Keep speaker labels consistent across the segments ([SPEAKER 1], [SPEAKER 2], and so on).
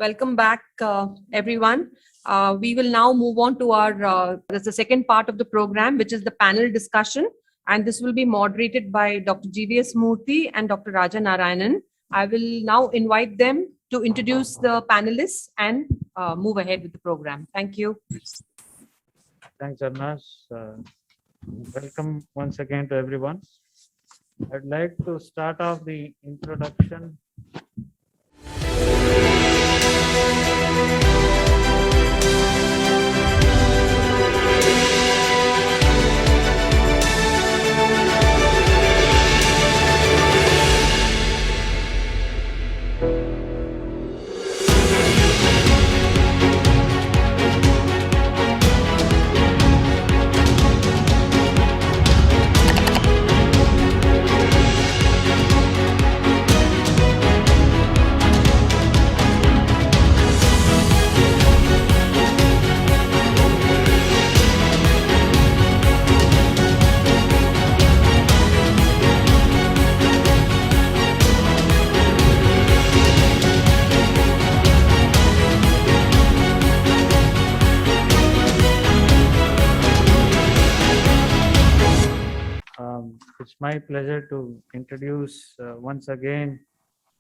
[SPEAKER 1] Welcome back, everyone. We will now move on to that's the second part of the program, which is the panel discussion. And this will be moderated by Dr. GVS Murthy and Dr. Raja Narayanan. I will now invite them to introduce the panelists and move ahead with the program. Thank you.
[SPEAKER 2] Thanks, Arnaz. Welcome once again to everyone. I'd like to start off the introduction. It's my pleasure to introduce once again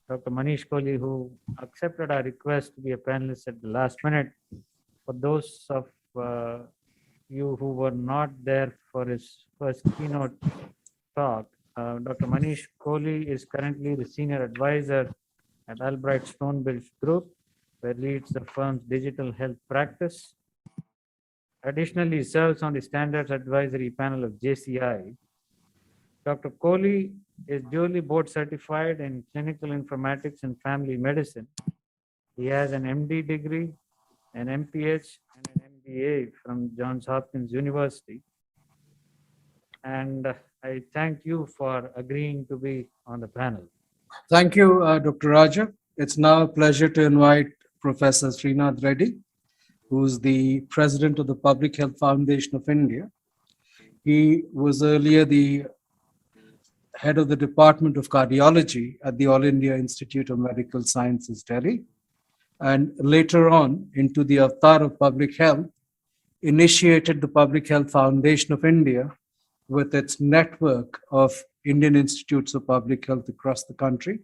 [SPEAKER 2] Dr. Manish Kohli, who accepted our request to be a panelist at the last minute. For those of you who were not there for his first keynote talk, Dr. Manish Kohli is currently the senior advisor at Albright Stonebridge Group, where leads the firm's digital health practice. Additionally, he serves on the standards advisory panel of JCI. Dr. Kohli is duly board certified in clinical informatics and family medicine. He has an MD degree, an MPH, and an MBA from Johns Hopkins University. And I thank you for agreeing to be on the panel.
[SPEAKER 3] Thank you, Dr. Raja. It's now a pleasure to invite Professor Srinath Reddy, who's the president of the Public Health Foundation of India. He was earlier the head of the Department of Cardiology at the All India Institute of Medical Sciences, Delhi, and later on into the avatar of public health, initiated the Public Health Foundation of India with its network of Indian Institutes of Public Health across the country.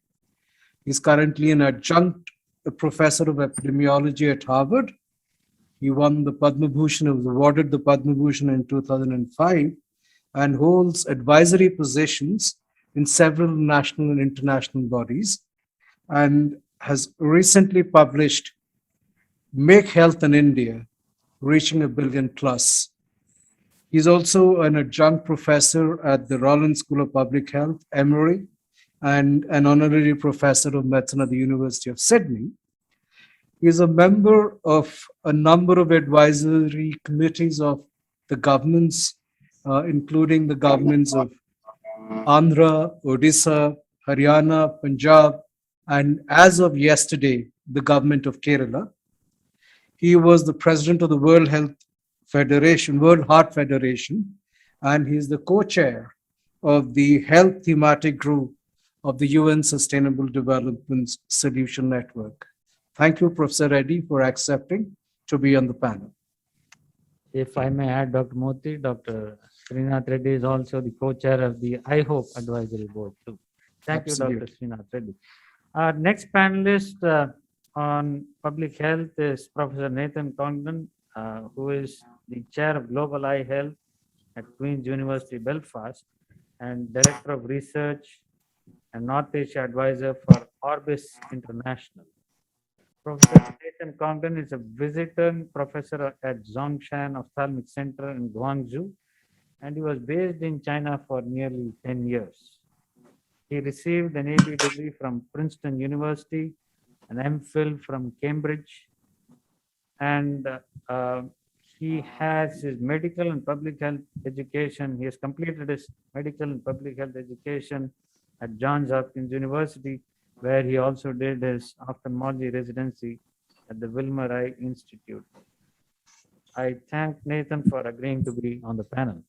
[SPEAKER 3] He's currently an adjunct professor of epidemiology at Harvard. He won the Padma Bhushan, was awarded the Padma Bhushan in 2005, and holds advisory positions in several national and international bodies, and has recently published Make Health in India, Reaching a Billion Plus. He's also an adjunct professor at the Rollins School of Public Health, Emory, and an honorary professor of medicine at the University of Sydney. He is a member of a number of advisory committees of the governments, including the governments of Andhra, Odisha, Haryana, Punjab, and as of yesterday, the government of Kerala. He was the president of the World Heart Federation, and he's the co-chair of the Health Thematic Group of the UN Sustainable Development Solution Network. Thank you, Professor Reddy, for accepting to be on the panel.
[SPEAKER 2] If I may add, Dr. Murthy, Dr. Srinath Reddy is also the co-chair of the IHOPE Advisory Board too. Thank
[SPEAKER 3] Absolutely.
[SPEAKER 2] you, Dr. Srinath Reddy. Our next panelist on public health is Professor Nathan Kongman, who is the chair of Global Eye Health at Queen's University, Belfast, and director of research and North Asia advisor for Orbis International. Professor Nathan Kongman is a visiting professor at Zhongshan Ophthalmic Center in Guangzhou, and he was based in China for nearly 10 years. He received an AB degree from Princeton University, an MPhil from Cambridge, and he has his medical and public health education. He has completed his medical and public health education at Johns Hopkins University, where he also did his ophthalmology residency at the Wilmer Eye Institute. I thank Nathan for agreeing to be on the panel.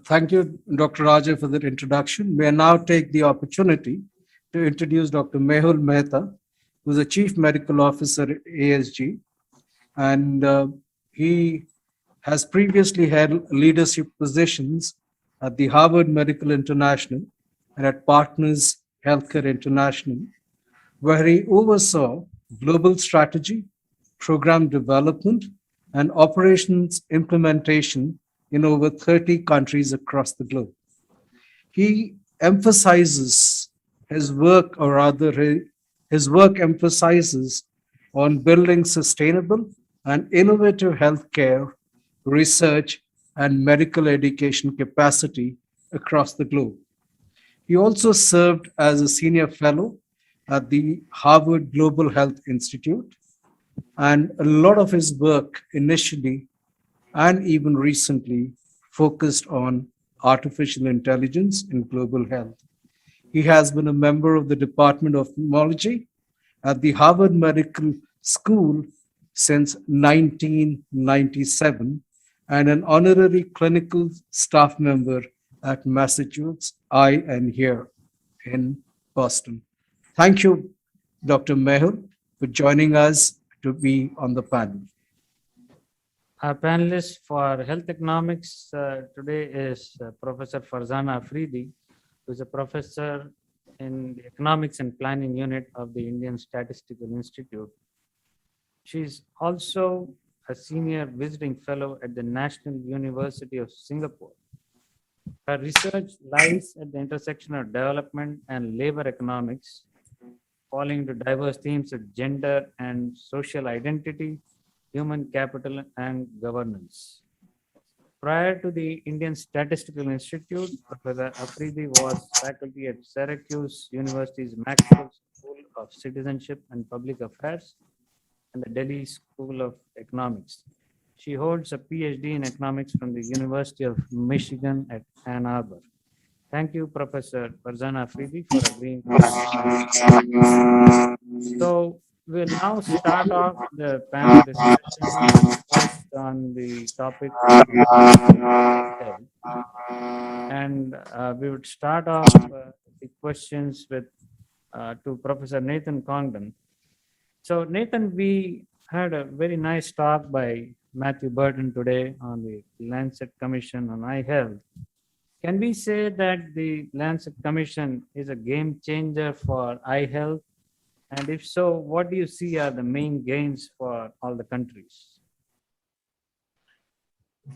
[SPEAKER 3] Thank you, Dr. Raja, for that introduction. May I now take the opportunity to introduce Dr. Mehul Mehta, who's a chief medical officer at ASG, and he has previously held leadership positions at the Harvard Medical International and at Partners Healthcare International, where he oversaw global strategy, program development, and operations implementation in over 30 countries across the globe. He emphasizes his work, or rather, his work emphasizes on building sustainable and innovative healthcare, research, and medical education capacity across the globe. He also served as a senior fellow at the Harvard Global Health Institute, and a lot of his work initially and even recently focused on artificial intelligence in global health. He has been a member of the Department of Ophthalmology at the Harvard Medical School since 1997 and an honorary clinical staff member at Massachusetts Eye and Ear in Boston. Thank you, Dr. Mehul, for joining us to be on the panel.
[SPEAKER 2] Our panelist for health economics today is Professor Farzana Afridi, who is a professor in the Economics and Planning Unit of the Indian Statistical Institute. She's also a senior visiting fellow at the National University of Singapore. Her research lies at the intersection of development and labor economics, falling to diverse themes of gender and social identity, human capital, and governance. Prior to the Indian Statistical Institute, Professor Afridi was faculty at Syracuse University's Maxwell School of Citizenship and Public Affairs and the Delhi School of Economics. She holds a PhD in economics from the University of Michigan at Ann Arbor. Thank you, Professor Farzana Afridi, for agreeing to So we'll now start off the panel discussion based on the topic and we would start off the questions with to Professor Nathan Congdon. So Nathan, we had a very nice talk by Matthew Burton today on the Lancet Commission on eye health. Can we say that the Lancet Commission is a game changer for eye health? And if so, what do you see are the main gains for all the countries?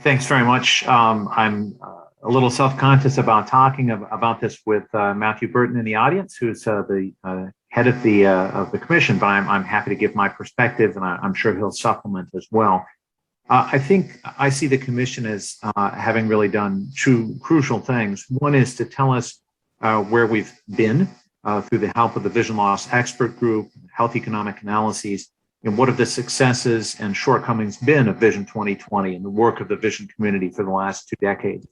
[SPEAKER 4] Thanks very much. I'm a little self-conscious about talking about this with Matthew Burton in the audience, who's the head of the commission, but I'm happy to give my perspective, and I'm sure he'll supplement as well. I think I see the commission as having really done two crucial things. One is to tell us where we've been through the help of the Vision Loss Expert Group, health economic analyses, and what have the successes and shortcomings been of Vision 2020 and the work of the vision community for the last 2 decades.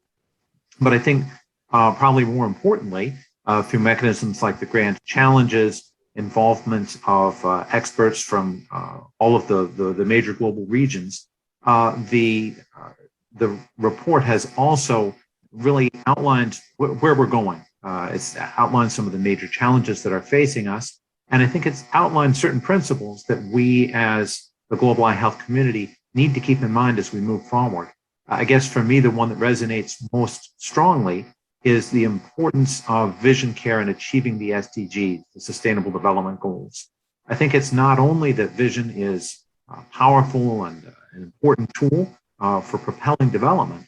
[SPEAKER 4] But I think probably more importantly, through mechanisms like the grant challenges, involvement of experts from all of the major global regions, the report has also really outlined where we're going. It's outlined some of the major challenges that are facing us. And I think it's outlined certain principles that we as the global eye health community need to keep in mind as we move forward. I guess for me, the one that resonates most strongly is the importance of vision care in achieving the SDGs, the Sustainable Development Goals. I think it's not only that vision is powerful and an important tool for propelling development,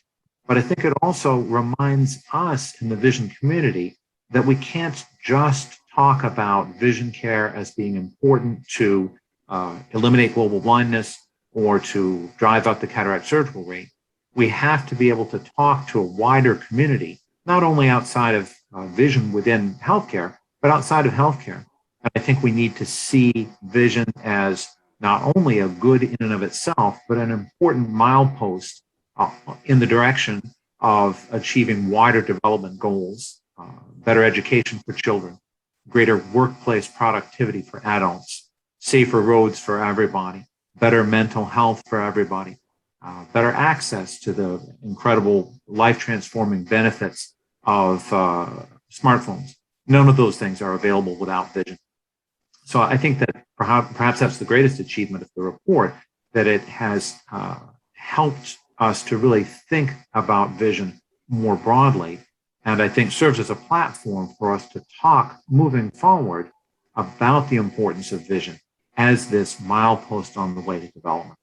[SPEAKER 4] but I think it also reminds us in the vision community that we can't just talk about vision care as being important to eliminate global blindness or to drive up the cataract surgical rate. We have to be able to talk to a wider community, not only outside of vision within healthcare, but outside of healthcare. And I think we need to see vision as not only a good in and of itself, but an important milepost in the direction of achieving wider development goals, better education for children, greater workplace productivity for adults, safer roads for everybody, better mental health for everybody, better access to the incredible life-transforming benefits of smartphones. None of those things are available without vision. So I think that perhaps that's the greatest achievement of the report, that it has helped us to really think about vision more broadly, and I think serves as a platform for us to talk moving forward about the importance of vision as this milepost on the way to development.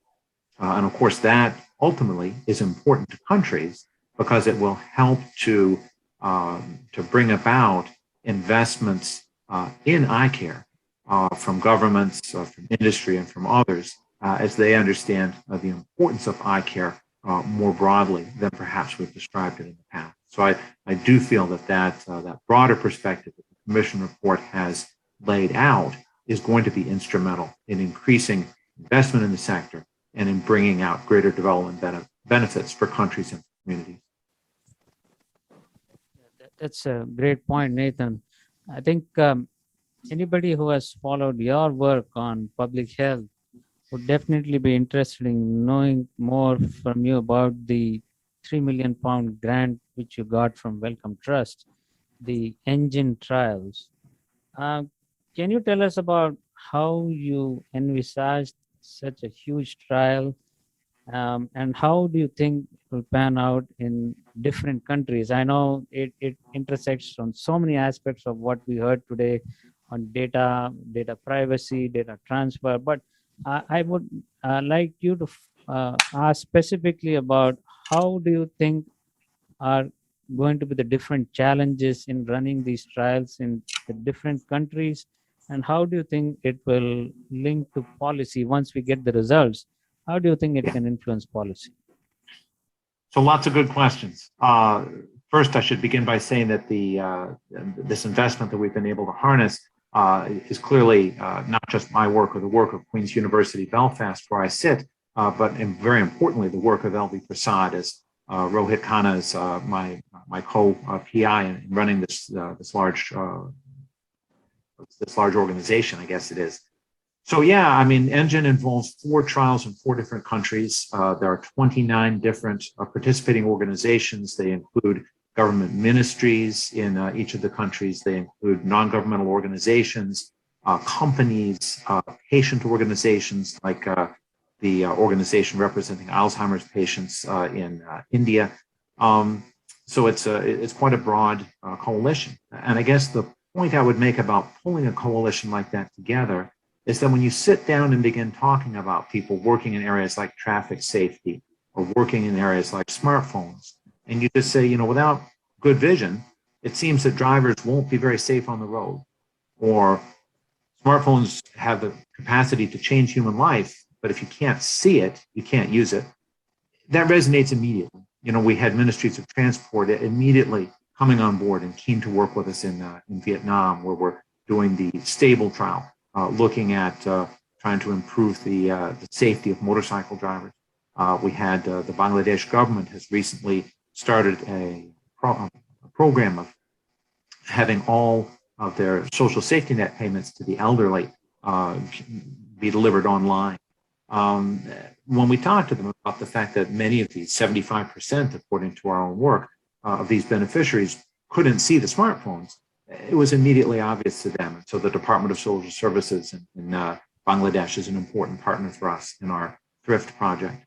[SPEAKER 4] And of course, that ultimately is important to countries because it will help to bring about investments in eye care from governments, from industry, and from others as they understand the importance of eye care more broadly than perhaps we've described it in the past. So I do feel that broader perspective that the Commission report has laid out is going to be instrumental in increasing investment in the sector and in bringing out greater development benefits for countries and communities.
[SPEAKER 2] That's a great point, Nathan. I think anybody who has followed your work on public health would definitely be interested in knowing more from you about the £3 million grant which you got from Wellcome Trust, the engine trials. Can you tell us about how you envisaged such a huge trial, and how do you think it will pan out in different countries? I know it intersects on so many aspects of what we heard today on data privacy, data transfer, but I would like you to ask specifically about how do you think are going to be the different challenges in running these trials in the different countries, and how do you think it will link to policy once we get the results? How do you think it can influence policy?
[SPEAKER 4] So lots of good questions. First, I should begin by saying that this investment that we've been able to harness is clearly not just my work or the work of Queen's University Belfast, where I sit, but very importantly, the work of LV Prasad, as Rohit Khanna is my co-PI in running this large organization, I guess it is. So yeah, I mean, Engine involves 4 trials in 4 different countries. There are 29 different participating organizations. They include government ministries in each of the countries. They include non-governmental organizations, companies, patient organizations like the organization representing Alzheimer's patients in India. So it's quite a broad coalition. And I guess the point I would make about pulling a coalition like that together is that when you sit down and begin talking about people working in areas like traffic safety or working in areas like smartphones, and you just say, you know, without good vision, it seems that drivers won't be very safe on the road, or smartphones have the capacity to change human life, but if you can't see it, you can't use it. That resonates immediately. You know, we had ministries of transport immediately coming on board and keen to work with us in Vietnam, where we're doing the stable trial, looking at trying to improve the safety of motorcycle drivers. We had the Bangladesh government has recently started a program of having all of their social safety net payments to the elderly be delivered online. When we talked to them about the fact that many of these, 75%, according to our own work, of these beneficiaries couldn't see the smartphones, it was immediately obvious to them. And so the Department of Social Services in Bangladesh is an important partner for us in our Thrift project.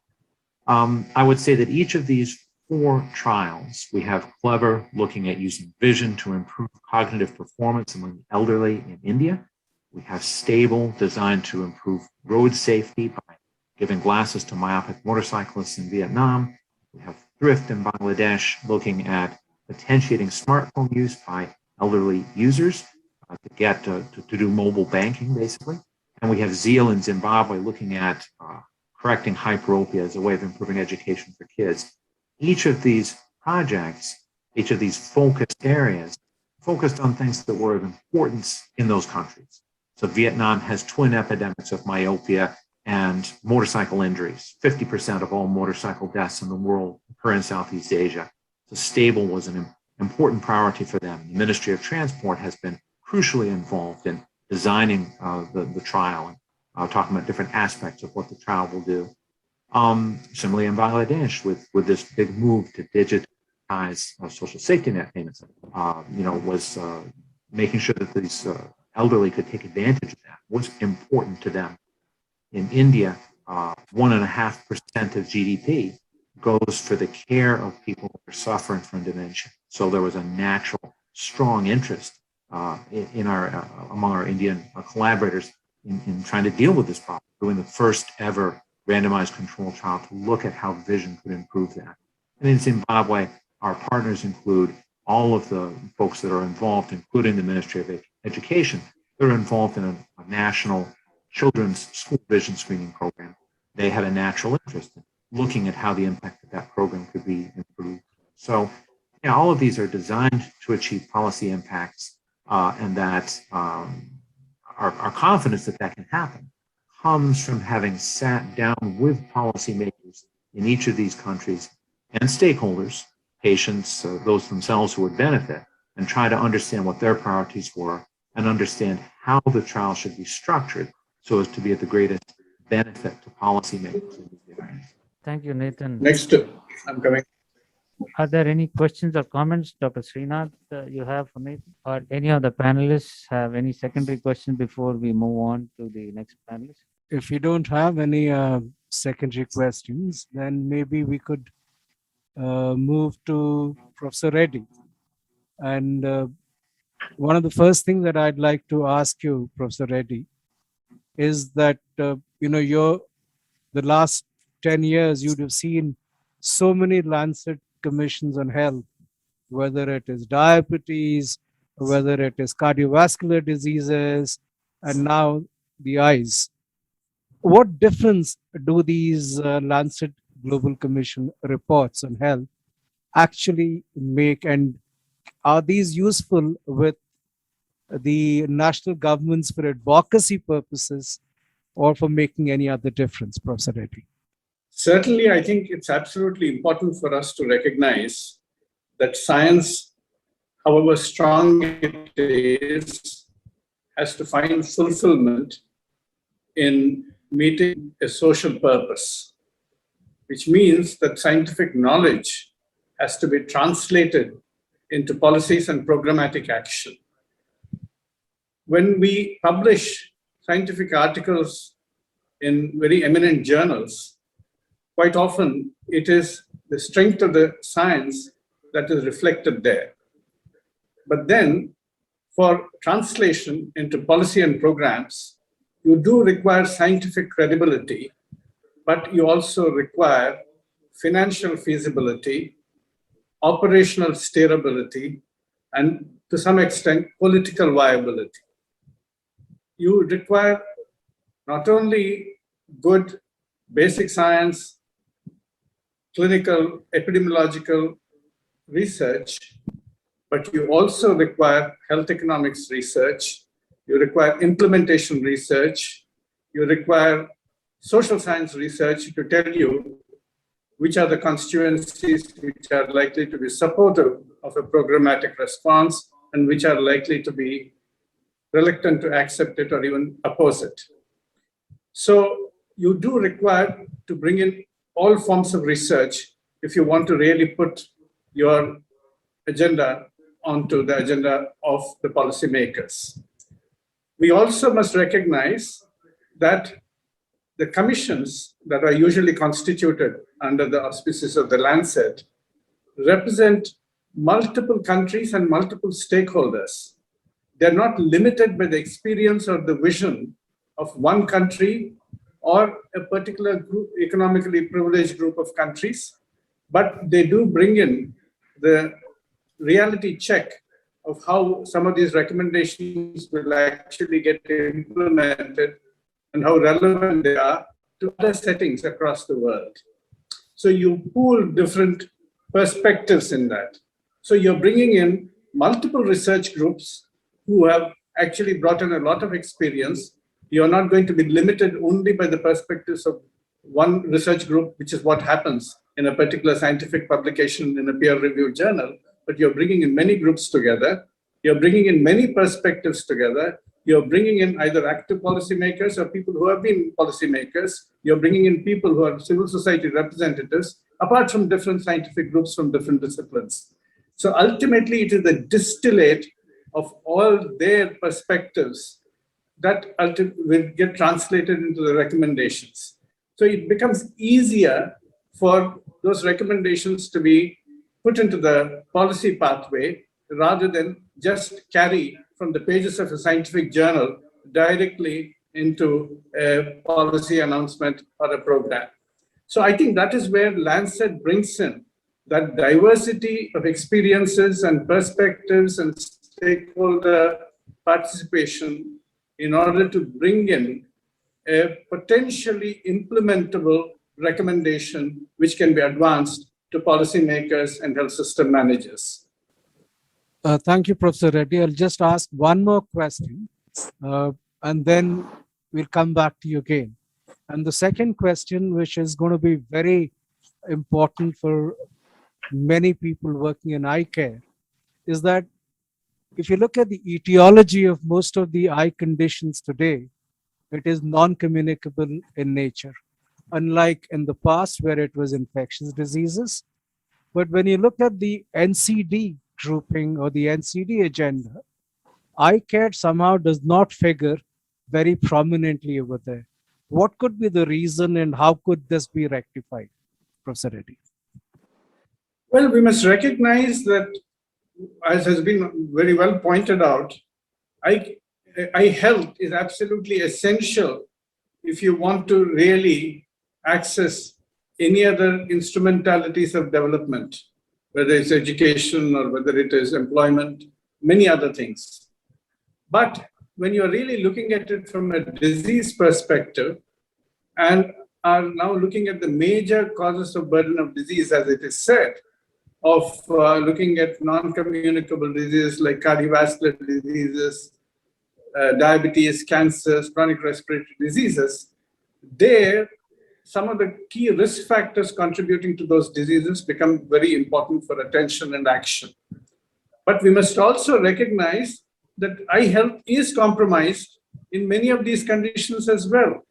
[SPEAKER 4] I would say that each of these 4 trials, we have Clever looking at using vision to improve cognitive performance among the elderly in India. We have Stable, designed to improve road safety by giving glasses to myopic motorcyclists in Vietnam. We have Thrift in Bangladesh, looking at potentiating smartphone use by elderly users to get to do mobile banking, basically. And we have Zeal in Zimbabwe, looking at correcting hyperopia as a way of improving education for kids. Each of these projects, each of these focused areas, focused on things that were of importance in those countries. So Vietnam has twin epidemics of myopia and motorcycle injuries. 50% of all motorcycle deaths in the world occur in Southeast Asia. So Stable was an important priority for them. The Ministry of Transport has been crucially involved in designing the trial and talking about different aspects of what the trial will do. Similarly in Bangladesh, with this big move to digitize social safety net payments, was making sure that these elderly could take advantage of that, what's important to them. In India, 1.5% of GDP goes for the care of people who are suffering from dementia. So there was a natural, strong interest among our Indian collaborators in trying to deal with this problem, doing the first ever randomized control trial to look at how vision could improve that. And in Zimbabwe, our partners include all of the folks that are involved, including the Ministry of Education. They're involved in a national children's school vision screening program. They had a natural interest in looking at how the impact of that program could be improved. So, all of these are designed to achieve policy impacts, and that our confidence that that can happen comes from having sat down with policymakers in each of these countries and stakeholders, patients, those themselves who would benefit, and try to understand what their priorities were and understand how the trial should be structured so as to be at the greatest benefit to policymakers in these areas.
[SPEAKER 2] Thank you, Nathan.
[SPEAKER 5] Next, I'm coming.
[SPEAKER 2] Are there any questions or comments, Dr. Srinath, you have for Nathan? Or any of the panelists have any secondary questions before we move on to the next panelist?
[SPEAKER 3] If you don't have any secondary questions, then maybe we could move to Professor Reddy. And one of the first things that I'd like to ask you, Professor Reddy, is that, the last 10 years, you'd have seen so many Lancet commissions on health, whether it is diabetes, whether it is cardiovascular diseases, and now the eyes. What difference do these Lancet Global Commission reports on health actually make, and are these useful with the national governments for advocacy purposes or for making any other difference, Professor Reddy?
[SPEAKER 5] Certainly, I think it's absolutely important for us to recognize that science, however strong it is, has to find fulfillment in meeting a social purpose, which means that scientific knowledge has to be translated into policies and programmatic action. When we publish scientific articles in very eminent journals, quite often it is the strength of the science that is reflected there. But then for translation into policy and programs, you do require scientific credibility, but you also require financial feasibility, operational steerability, and to some extent, political viability. You require not only good basic science, clinical, epidemiological research, but you also require health economics research, you require implementation research, you require social science research to tell you which are the constituencies which are likely to be supportive of a programmatic response and which are likely to be reluctant to accept it or even oppose it. So you do require to bring in all forms of research if you want to really put your agenda onto the agenda of the policymakers. We also must recognize that the commissions that are usually constituted under the auspices of the Lancet represent multiple countries and multiple stakeholders. They're not limited by the experience or the vision of one country or a particular group, economically privileged group of countries, but they do bring in the reality check of how some of these recommendations will actually get implemented and how relevant they are to other settings across the world. So you pool different perspectives in that. So you're bringing in multiple research groups who have actually brought in a lot of experience. You're not going to be limited only by the perspectives of one research group, which is what happens in a particular scientific publication in a peer-reviewed journal, but you're bringing in many groups together. You're bringing in many perspectives together. You're bringing in either active policymakers or people who have been policymakers. You're bringing in people who are civil society representatives, apart from different scientific groups from different disciplines. So ultimately, it is the distillate of all their perspectives that will get translated into the recommendations. So it becomes easier for those recommendations to be put into the policy pathway rather than just carry from the pages of a scientific journal directly into a policy announcement or a program. So I think that is where Lancet brings in that diversity of experiences and perspectives and stakeholder participation in order to bring in a potentially implementable recommendation which can be advanced to policymakers and health system managers.
[SPEAKER 3] Thank you, Professor Reddy. I'll just ask one more question, and then we'll come back to you again. And the second question, which is going to be very important for many people working in eye care, is that if you look at the etiology of most of the eye conditions today, it is non-communicable in nature, unlike in the past where it was infectious diseases. But when you look at the NCD grouping or the NCD agenda, eye care somehow does not figure very prominently over there. What could be the reason and how could this be rectified, Professor Reddy?
[SPEAKER 5] Well, we must recognize that, as has been very well pointed out, eye health is absolutely essential if you want to really access any other instrumentalities of development, whether it's education or whether it is employment, many other things. But when you're really looking at it from a disease perspective and are now looking at the major causes of burden of disease, as it is said, of looking at non-communicable diseases like cardiovascular diseases, diabetes, cancers, chronic respiratory diseases, there, some of the key risk factors contributing to those diseases become very important for attention and action. But we must also recognize that eye health is compromised in many of these conditions as well.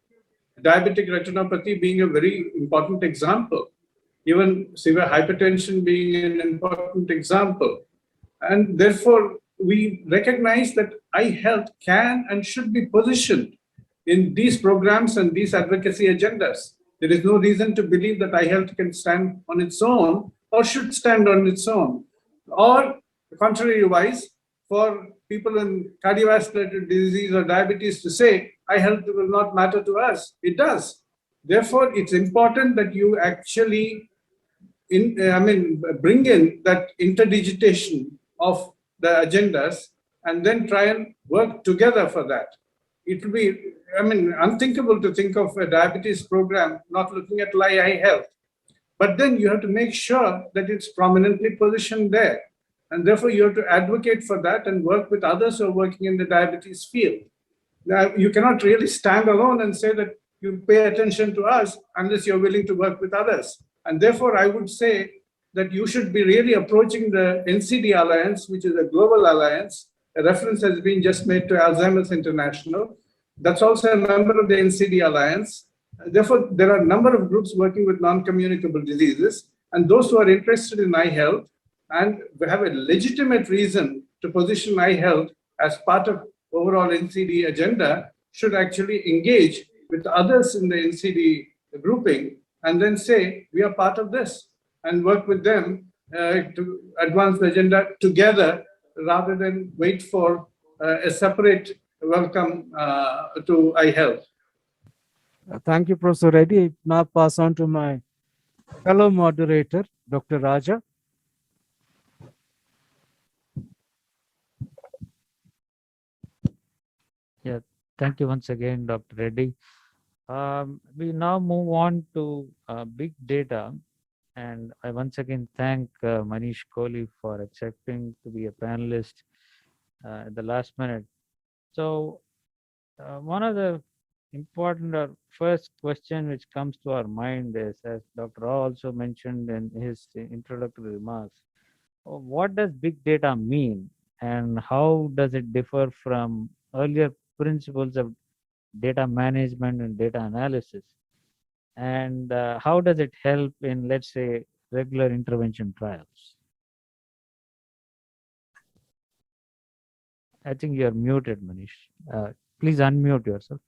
[SPEAKER 5] Diabetic retinopathy being a very important example, even severe hypertension being an important example. And therefore, we recognize that eye health can and should be positioned in these programs and these advocacy agendas. There is no reason to believe that eye health can stand on its own or should stand on its own. Or contrary-wise, for people in cardiovascular disease or diabetes to say, eye health will not matter to us. It does. Therefore, it's important that you actually bring in that interdigitation of the agendas and then try and work together for that. It will be, unthinkable to think of a diabetes program not looking at eye health. But then you have to make sure that it's prominently positioned there. And therefore, you have to advocate for that and work with others who are working in the diabetes field. Now, you cannot really stand alone and say that you pay attention to us unless you're willing to work with others. And therefore, I would say that you should be really approaching the NCD Alliance, which is a global alliance. A reference has been just made to Alzheimer's International. That's also a member of the NCD Alliance. Therefore, there are a number of groups working with non-communicable diseases, and those who are interested in eye health and have a legitimate reason to position eye health as part of overall NCD agenda should actually engage with others in the NCD grouping and then say, we are part of this, and work with them to advance the agenda together rather than wait for a separate welcome to eye health.
[SPEAKER 3] Thank you, Professor Reddy. Now pass on to my fellow moderator, Dr. Raja.
[SPEAKER 2] Yeah, thank you once again, Dr. Reddy. We now move on to big data, and I once again thank Manish Kohli for accepting to be a panelist at the last minute. So one of the important or first question which comes to our mind is, as Dr. Rao also mentioned in his introductory remarks, what does big data mean and how does it differ from earlier principles of data management and data analysis? And how does it help in, let's say, regular intervention trials? I think you're muted, Manish. Please unmute yourself.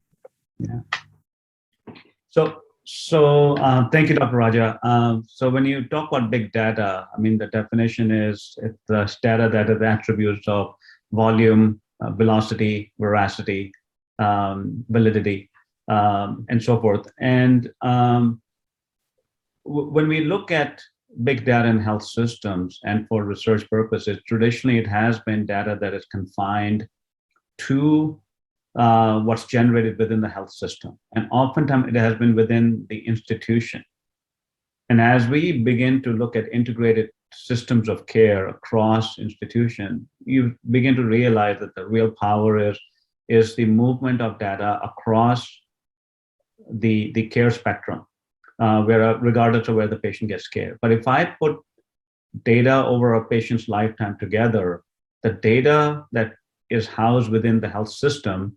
[SPEAKER 6] Yeah. So thank you, Dr. Raja. So when you talk about big data, I mean, the definition is it's the data that is attributes of volume, velocity, veracity, validity, and so forth. And when we look at big data in health systems and for research purposes, traditionally it has been data that is confined to what's generated within the health system. And oftentimes it has been within the institution. And as we begin to look at integrated systems of care across institution, you begin to realize that the real power is the movement of data across the care spectrum, regardless of where the patient gets care. But if I put data over a patient's lifetime together, the data that is housed within the health system,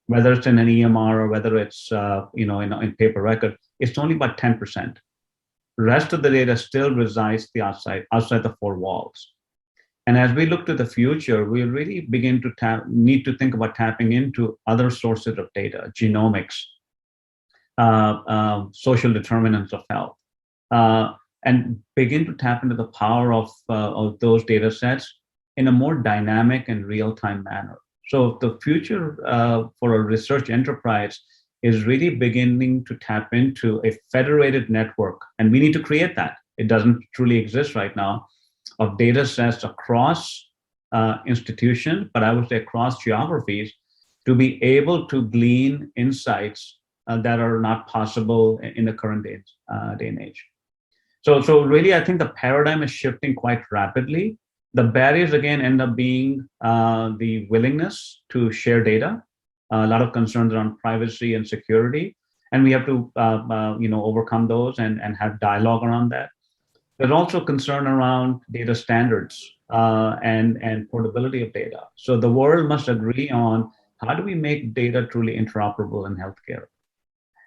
[SPEAKER 6] whether it's in an EMR or whether it's in paper record, it's only about 10%. The rest of the data still resides outside the four walls. And as we look to the future, we really begin to need to think about tapping into other sources of data, genomics, social determinants of health, and begin to tap into the power of those data sets in a more dynamic and real-time manner. So the future for a research enterprise is really beginning to tap into a federated network, and we need to create that. It doesn't truly exist right now, of data sets across institutions, but I would say across geographies, to be able to glean insights that are not possible in the current day and age. So really, I think the paradigm is shifting quite rapidly. The barriers, again, end up being the willingness to share data, a lot of concerns around privacy and security, and we have to overcome those and have dialogue around that. There's also concern around data standards and portability of data. So the world must agree on how do we make data truly interoperable in healthcare.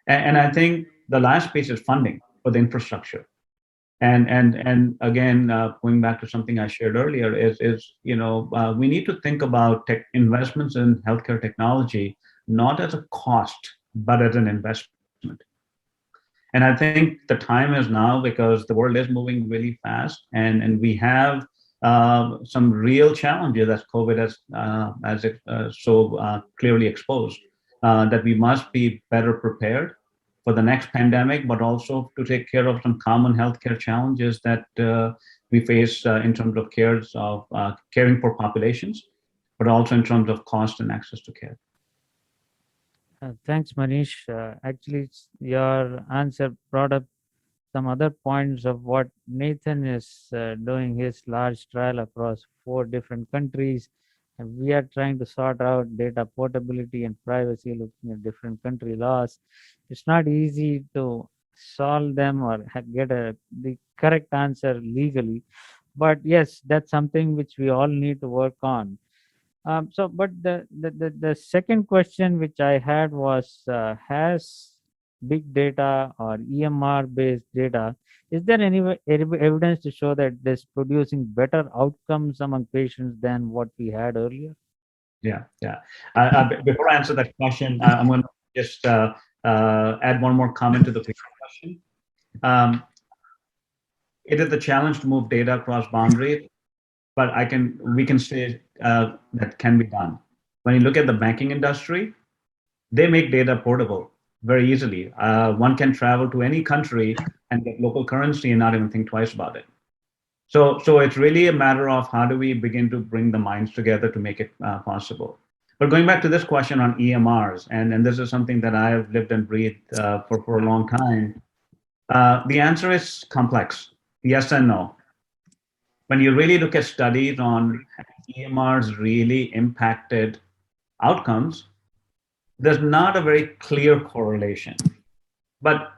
[SPEAKER 6] And I think the last piece is funding for the infrastructure. And again, going back to something I shared earlier, we need to think about investments in healthcare technology not as a cost, but as an investment. And I think the time is now, because the world is moving really fast, and we have some real challenges that COVID has so clearly exposed, that we must be better prepared for the next pandemic, but also to take care of some common healthcare challenges that we face in terms of caring for populations, but also in terms of cost and access to care.
[SPEAKER 2] Thanks, Manish. Actually, your answer brought up some other points of what Nathan is doing his large trial across 4 different countries. And we are trying to sort out data portability and privacy, looking at different country laws. It's not easy to solve them or get the correct answer legally. But yes, that's something which we all need to work on. But the second question which I had was, has big data or EMR based data, is there any evidence to show that it is producing better outcomes among patients than what we had earlier?
[SPEAKER 6] Yeah. Before I answer that question, I'm going to just add one more comment to the previous question. It is the challenge to move data across boundaries, but we can say that can be done. When you look at the banking industry, they make data portable very easily. One can travel to any country and get local currency and not even think twice about it. So it's really a matter of how do we begin to bring the minds together to make it possible. But going back to this question on EMRs, and this is something that I have lived and breathed for a long time, the answer is complex, yes and no. When you really look at studies on EMRs really impacted outcomes, there's not a very clear correlation, but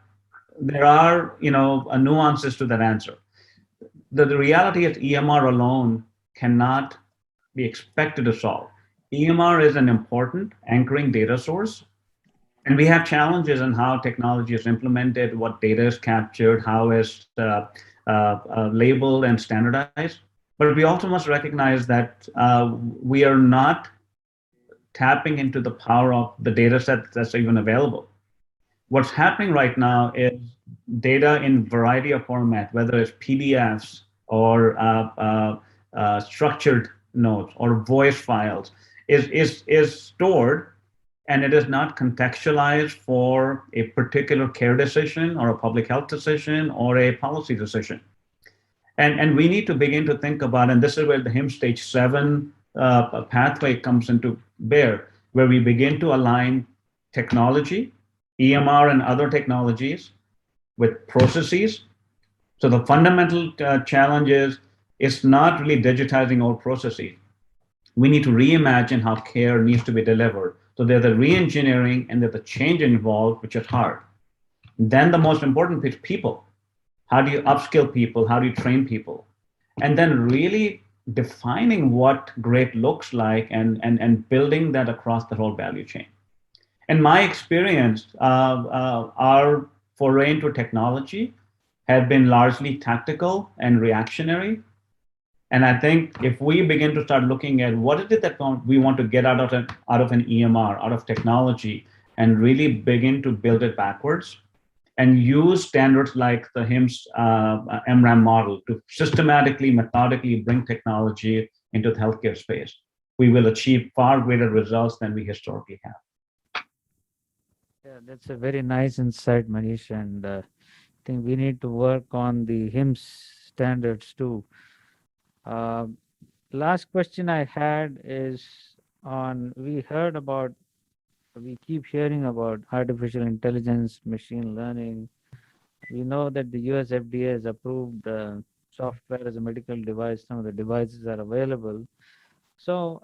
[SPEAKER 6] there are nuances to that answer. The reality is EMR alone cannot be expected to solve. EMR is an important anchoring data source, and we have challenges in how technology is implemented, what data is captured, how it's labeled and standardized. But we also must recognize that we are not tapping into the power of the data set that's even available. What's happening right now is data in variety of format, whether it's PDFs or structured notes or voice files, is stored, and it is not contextualized for a particular care decision or a public health decision or a policy decision. And we need to begin to think about, and this is where the HIM stage 7 pathway comes into bear, where we begin to align technology, EMR and other technologies with processes. So the fundamental challenge is, it's not really digitizing all processes. We need to reimagine how care needs to be delivered. So there's the re-engineering and there's the change involved, which is hard. Then the most important is people. How do you upskill people? How do you train people? And then really defining what great looks like and building that across the whole value chain. In my experience, our foray into technology have been largely tactical and reactionary. And I think if we begin to start looking at what is it that we want to get out of an EMR, out of technology, and really begin to build it backwards, and use standards like the HIMSS MRAM model to systematically, methodically bring technology into the healthcare space, we will achieve far greater results than we historically have.
[SPEAKER 2] Yeah, that's a very nice insight, Manish, and I think we need to work on the HIMSS standards too. Last question I had is on, we keep hearing about artificial intelligence, machine learning. We know that the US FDA has approved software as a medical device. Some of the devices are available. So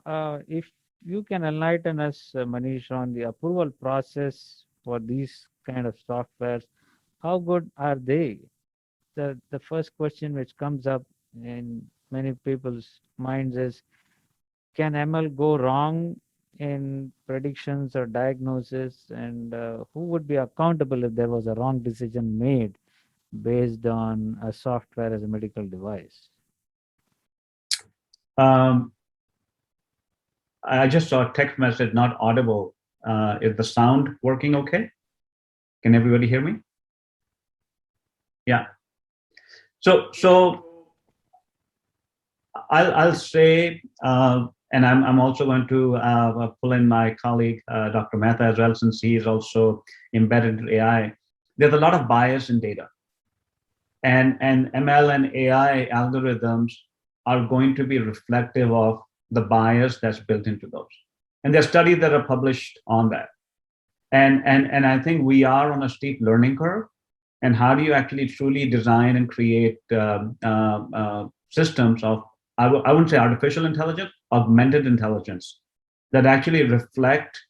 [SPEAKER 2] if you can enlighten us, Manish, on the approval process for these kind of softwares, how good are they? The first question which comes up in many people's minds is, can ML go wrong in predictions or diagnosis, and who would be accountable if there was a wrong decision made based on a software as a medical device?
[SPEAKER 6] I just saw a text message, not audible. Is the sound working okay? Can everybody hear me? Yeah. So I'll say, and I'm also going to pull in my colleague, Dr. Mehta as well, since he is also embedded in AI. There's a lot of bias in data. And ML and AI algorithms are going to be reflective of the bias that's built into those. And there are studies that are published on that. And I think we are on a steep learning curve. And how do you actually truly design and create systems of, I wouldn't say artificial intelligence, augmented intelligence, that actually reflect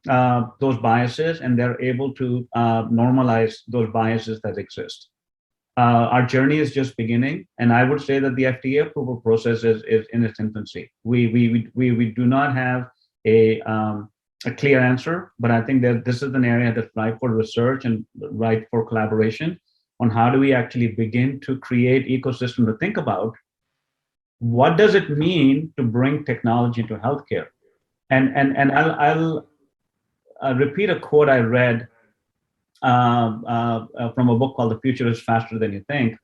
[SPEAKER 6] those biases, and they're able to normalize those biases that exist. Our journey is just beginning, and I would say that the FDA approval process is in its infancy. We do not have a clear answer, but I think that this is an area that's ripe for research and ripe for collaboration on how do we actually begin to create ecosystem to think about what does it mean to bring technology into healthcare. And I'll repeat a quote I read from a book called The Future is Faster Than You Think.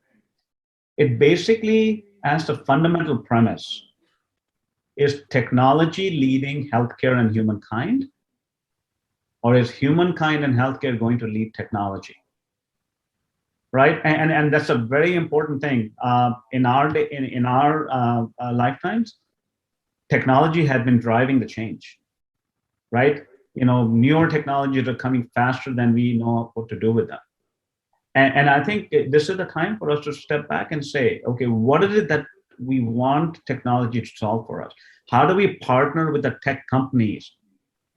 [SPEAKER 6] It basically asks a fundamental premise: is technology leading healthcare and humankind, or is humankind and healthcare going to lead technology? Right, and that's a very important thing. In our lifetimes, technology has been driving the change, right? Newer technologies are coming faster than we know what to do with them. And I think this is the time for us to step back and say, okay, what is it that we want technology to solve for us? How do we partner with the tech companies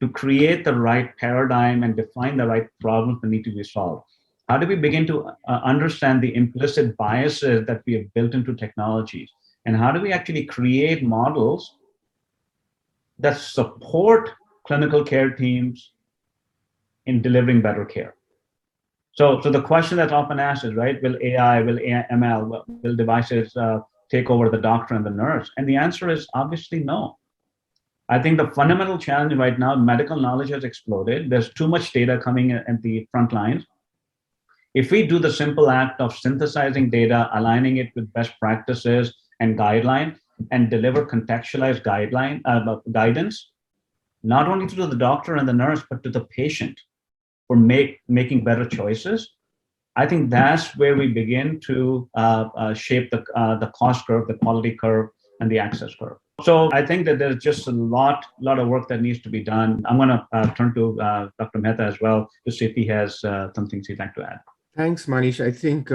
[SPEAKER 6] to create the right paradigm and define the right problems that need to be solved? How do we begin to understand the implicit biases that we have built into technologies? And how do we actually create models that support clinical care teams in delivering better care? So the question that's often asked is, right, will AI, will ML, will devices take over the doctor and the nurse? And the answer is obviously no. I think the fundamental challenge right now, medical knowledge has exploded. There's too much data coming at the front lines. If we do the simple act of synthesizing data, aligning it with best practices and guidelines, and deliver contextualized guidance, not only to the doctor and the nurse, but to the patient for making better choices, I think that's where we begin to shape the cost curve, the quality curve, and the access curve. So I think that there's just a lot of work that needs to be done. I'm going to turn to Dr. Mehta as well to see if he has some things he'd like to add.
[SPEAKER 7] Thanks, Manish. I think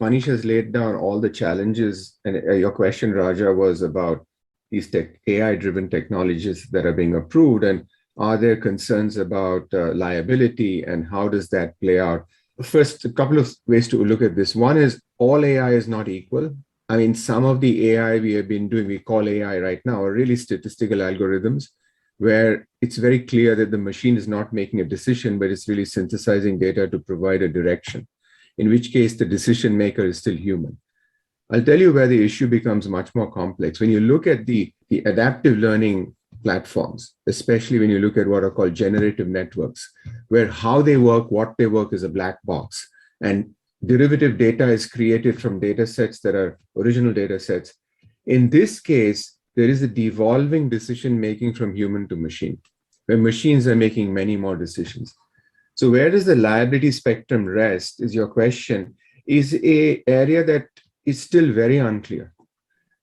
[SPEAKER 7] Manish has laid down all the challenges, and your question, Raja, was about these AI-driven technologies that are being approved, and are there concerns about liability, and how does that play out? First, a couple of ways to look at this. One is all AI is not equal. I mean, some of the AI we have been doing, we call AI right now, are really statistical algorithms, where it's very clear that the machine is not making a decision, but it's really synthesizing data to provide a direction, in which case the decision maker is still human. I'll tell you where the issue becomes much more complex. When you look at the adaptive learning platforms, especially when you look at what are called generative networks, where how they work, what they work is a black box, and derivative data is created from data sets that are original data sets. In this case, there is a devolving decision-making from human to machine, where machines are making many more decisions. So where does the liability spectrum rest, is your question, is an area that is still very unclear.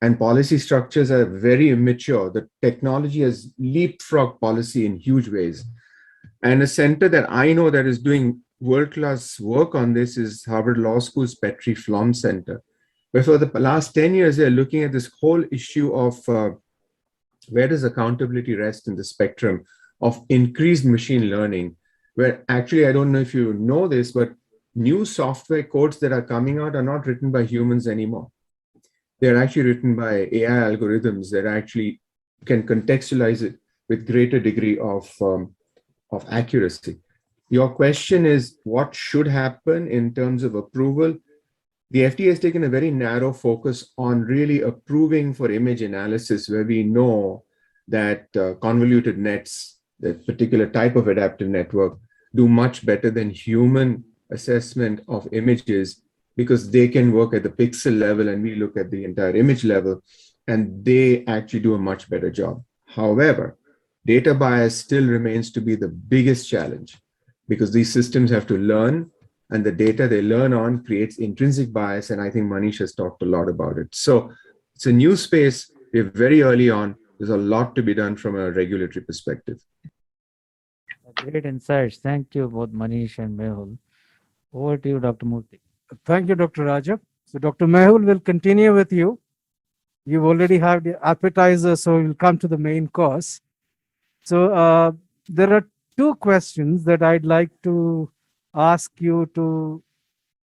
[SPEAKER 7] And policy structures are very immature. The technology has leapfrogged policy in huge ways. And a center that I know that is doing world-class work on this is Harvard Law School's Petrie Flom Center, where for the last 10 years, they're looking at this whole issue of where does accountability rest in the spectrum of increased machine learning, where actually, I don't know if you know this, but new software codes that are coming out are not written by humans anymore. They're actually written by AI algorithms that actually can contextualize it with greater degree of accuracy. Your question is, what should happen in terms of approval? The FDA has taken a very narrow focus on really approving for image analysis, where we know that convoluted nets, that particular type of adaptive network, do much better than human assessment of images, because they can work at the pixel level and we look at the entire image level, and they actually do a much better job. However, data bias still remains to be the biggest challenge, because these systems have to learn, and the data they learn on creates intrinsic bias. And I think Manish has talked a lot about it. So it's a new space. We're very early on. There's a lot to be done from a regulatory perspective.
[SPEAKER 2] Great insights. Thank you, both Manish and Mehul. Over to you, Dr. Murthy.
[SPEAKER 3] Thank you, Dr. Raja. So Dr. Mehul will continue with you. You already have the appetizer, so we'll come to the main course. So there are two questions that I'd like to ask you to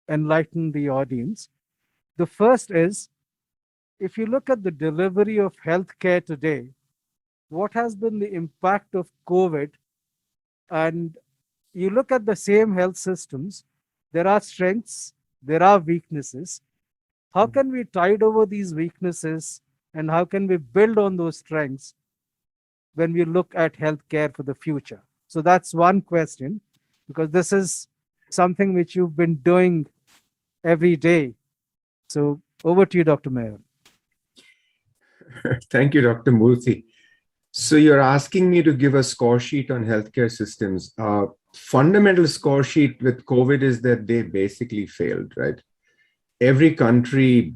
[SPEAKER 3] enlighten the audience. The first is, if you look at the delivery of healthcare today, what has been the impact of COVID? And you look at the same health systems, there are strengths, there are weaknesses. How can we tide over these weaknesses, and how can we build on those strengths when we look at healthcare for the future? So that's one question, because this is something which you've been doing every day. So over to you, Dr. Mehul.
[SPEAKER 7] Thank you, Dr. Murthy. So you're asking me to give a score sheet on healthcare systems. Fundamental score sheet with COVID is that they basically failed, right? Every country's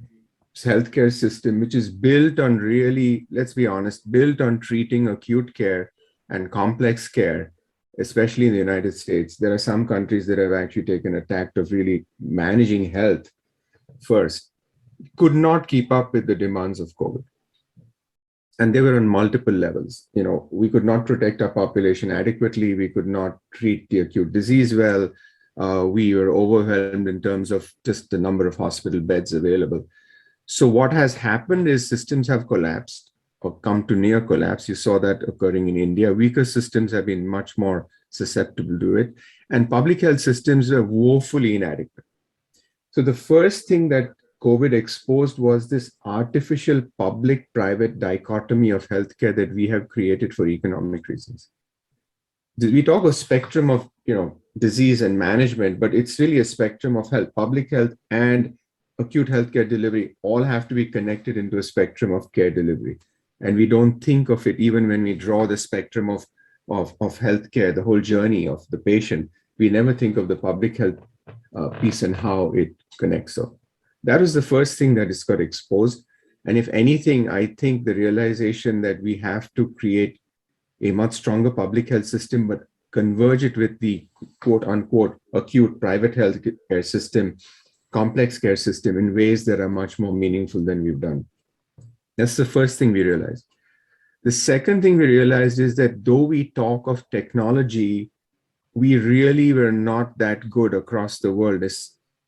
[SPEAKER 7] healthcare system, which is built on really, let's be honest, built on treating acute care and complex care, especially in the United States. There are some countries that have actually taken a tact of really managing health first, could not keep up with the demands of COVID. And they were on multiple levels. You know, we could not protect our population adequately. We could not treat the acute disease well. We were overwhelmed in terms of just the number of hospital beds available. So what has happened is systems have collapsed or come to near collapse. You saw that occurring in India. Weaker systems have been much more susceptible to it. And public health systems are woefully inadequate. So the first thing that COVID exposed was this artificial public-private dichotomy of healthcare that we have created for economic reasons. We talk of spectrum of, disease and management, but it's really a spectrum of health. Public health and acute healthcare delivery all have to be connected into a spectrum of care delivery. And we don't think of it even when we draw the spectrum of healthcare, the whole journey of the patient. We never think of the public health piece and how it connects. So that is the first thing that is got exposed. And if anything, I think the realization that we have to create a much stronger public health system, but converge it with the quote unquote acute private health care system, complex care system in ways that are much more meaningful than we've done. That's the first thing we realized. The second thing we realized is that though we talk of technology, we really were not that good across the world,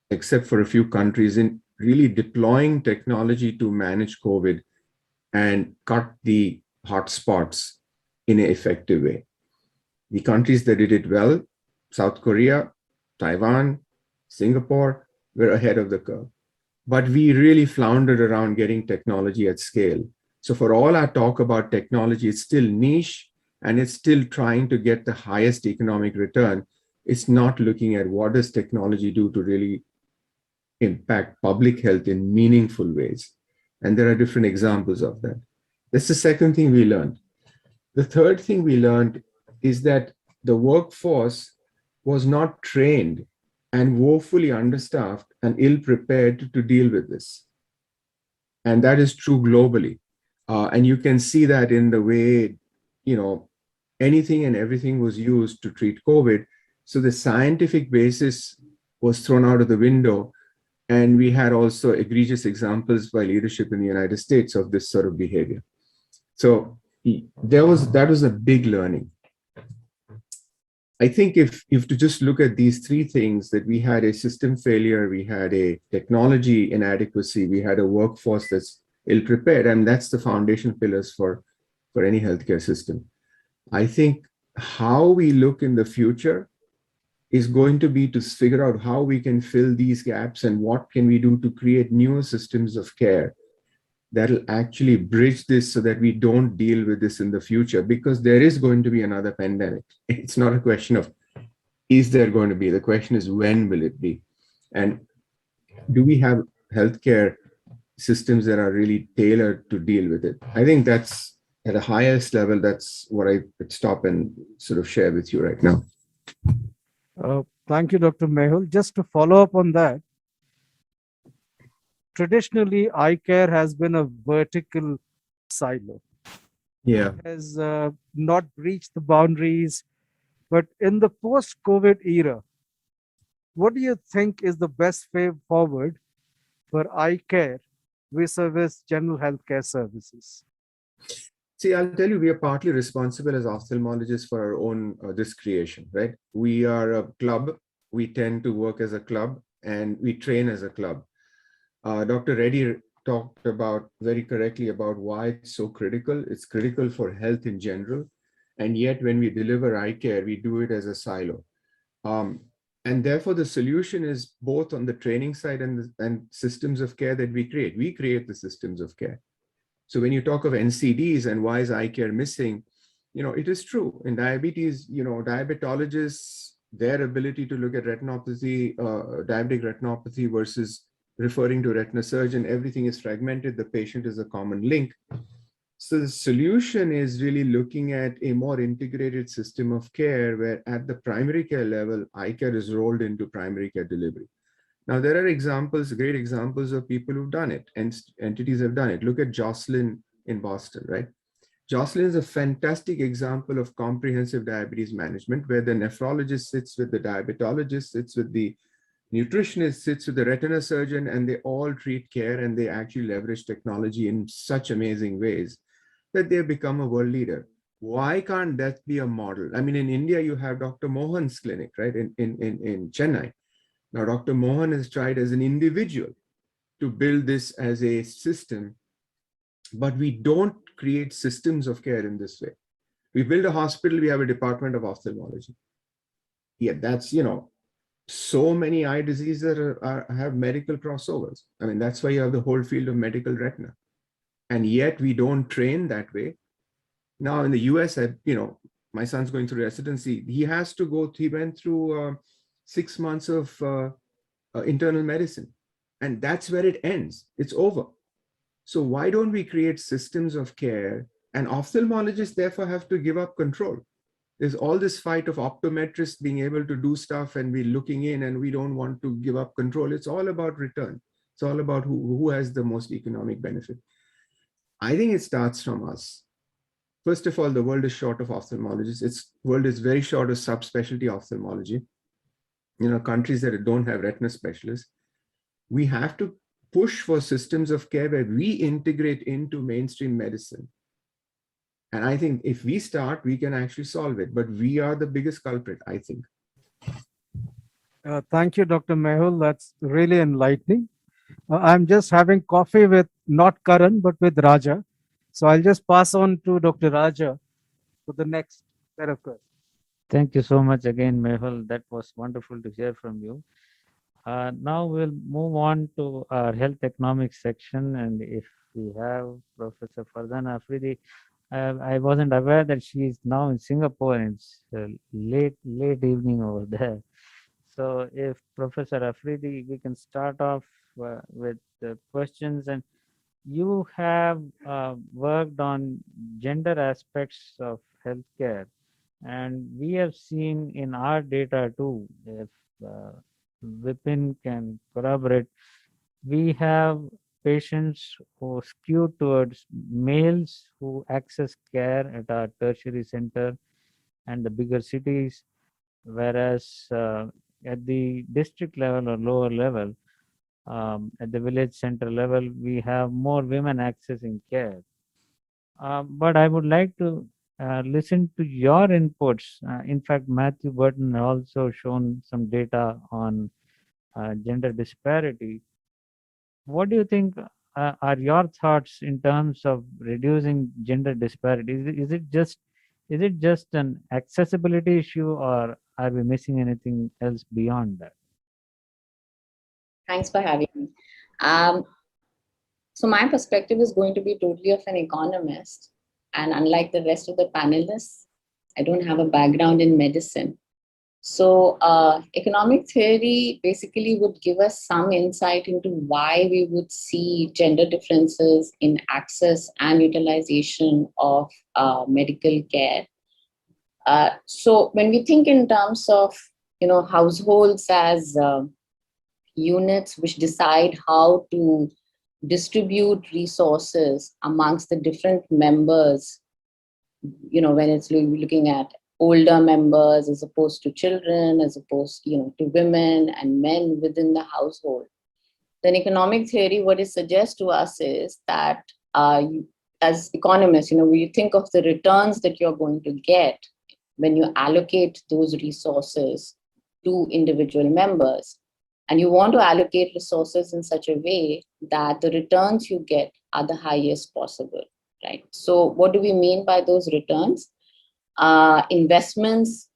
[SPEAKER 7] except for a few countries, in really deploying technology to manage COVID and cut the hotspots in an effective way. The countries that did it well, South Korea, Taiwan, Singapore, were ahead of the curve. But we really floundered around getting technology at scale. So for all our talk about technology, it's still niche and it's still trying to get the highest economic return. It's not looking at what does technology do to really impact public health in meaningful ways. And there are different examples of that. That's the second thing we learned. The third thing we learned is that the workforce was not trained and woefully understaffed and ill-prepared to deal with this. And that is true globally. And you can see that in the way, anything and everything was used to treat COVID. So the scientific basis was thrown out of the window. And we had also egregious examples by leadership in the United States of this sort of behavior. So that was a big learning. I think if to just look at these three things, that we had a system failure, we had a technology inadequacy, we had a workforce that's ill-prepared, and that's the foundation pillars for any healthcare system. I think how we look in the future is going to be to figure out how we can fill these gaps and what can we do to create newer systems of care that'll actually bridge this so that we don't deal with this in the future, because there is going to be another pandemic. It's not a question of, is there going to be? The question is, when will it be? And do we have healthcare systems that are really tailored to deal with it? I think that's at a highest level, that's what I could stop and sort of share with you right now.
[SPEAKER 8] Thank you, Dr. Mehul. Just to follow up on that, traditionally, eye care has been a vertical silo.
[SPEAKER 7] Yeah.
[SPEAKER 8] It has not breached the boundaries. But in the post-COVID era, what do you think is the best way forward for eye care vis-a-vis general healthcare services?
[SPEAKER 7] See, I'll tell you, we are partly responsible as ophthalmologists for our own this creation, right? We are a club. We tend to work as a club and we train as a club. Dr. Reddy talked about very correctly about why it's so critical. It's critical for health in general. And yet when we deliver eye care, we do it as a silo. And therefore the solution is both on the training side and systems of care that we create. We create the systems of care. So when you talk of NCDs and why is eye care missing, it is true. In diabetes, diabetologists, their ability to look at retinopathy, diabetic retinopathy versus referring to a retina surgeon, everything is fragmented. The patient is a common link. So the solution is really looking at a more integrated system of care where at the primary care level, eye care is rolled into primary care delivery. Now, there are examples, great examples of people who've done it and entities have done it. Look at Jocelyn in Boston, right? Jocelyn is a fantastic example of comprehensive diabetes management where the nephrologist sits with the diabetologist, sits with the nutritionist, sits with the retina surgeon, and they all treat care and they actually leverage technology in such amazing ways that they've become a world leader. Why can't that be a model? I mean, in India, you have Dr. Mohan's clinic, right, in Chennai. Now, Dr. Mohan has tried as an individual to build this as a system, but we don't create systems of care in this way. We build a hospital, we have a department of ophthalmology. Yeah, that's, so many eye diseases have medical crossovers. I mean, that's why you have the whole field of medical retina. And yet we don't train that way. Now in the US, my son's going through residency. He went through 6 months of internal medicine. And that's where it ends. It's over. So why don't we create systems of care? And ophthalmologists therefore have to give up control. There's all this fight of optometrists being able to do stuff and we're looking in and we don't want to give up control. It's all about return. It's all about who has the most economic benefit. I think it starts from us. First of all, the world is short of ophthalmologists. The world is very short of subspecialty ophthalmology. Countries that don't have retina specialists. We have to push for systems of care where we integrate into mainstream medicine. And I think if we start, we can actually solve it. But we are the biggest culprit, I think.
[SPEAKER 8] Thank you, Dr. Mehul. That's really enlightening. I'm just having coffee with not Karan, but with Raja. So I'll just pass on to Dr. Raja for the next set of questions.
[SPEAKER 2] Thank you so much again, Mehul. That was wonderful to hear from you. Now we'll move on to our health economics section. And if we have Professor Farzana Afridi, I wasn't aware that she is now in Singapore and it's late evening over there. So if Professor Afridi, we can start off with the questions. And you have worked on gender aspects of healthcare. And we have seen in our data too, if Vipin can corroborate, we have patients who skew towards males who access care at our tertiary center and the bigger cities, whereas at the district level or lower level, at the village center level, we have more women accessing care. But I would like to listen to your inputs. In fact, Matthew Burton also shown some data on gender disparity. What do you think are your thoughts in terms of reducing gender disparity? Is it just an accessibility issue, or are we missing anything else beyond that?
[SPEAKER 9] Thanks for having me. So my perspective is going to be totally of an economist. And unlike the rest of the panelists, I don't have a background in medicine. So economic theory basically would give us some insight into why we would see gender differences in access and utilization of medical care. So when we think in terms of households as units which decide how to distribute resources amongst the different members, when it's looking at older members as opposed to children, as opposed to women and men within the household, then economic theory, what it suggests to us is that as economists, we think of the returns that you're going to get when you allocate those resources to individual members. And you want to allocate resources in such a way that the returns you get are the highest possible, right? So what do we mean by those returns? Investments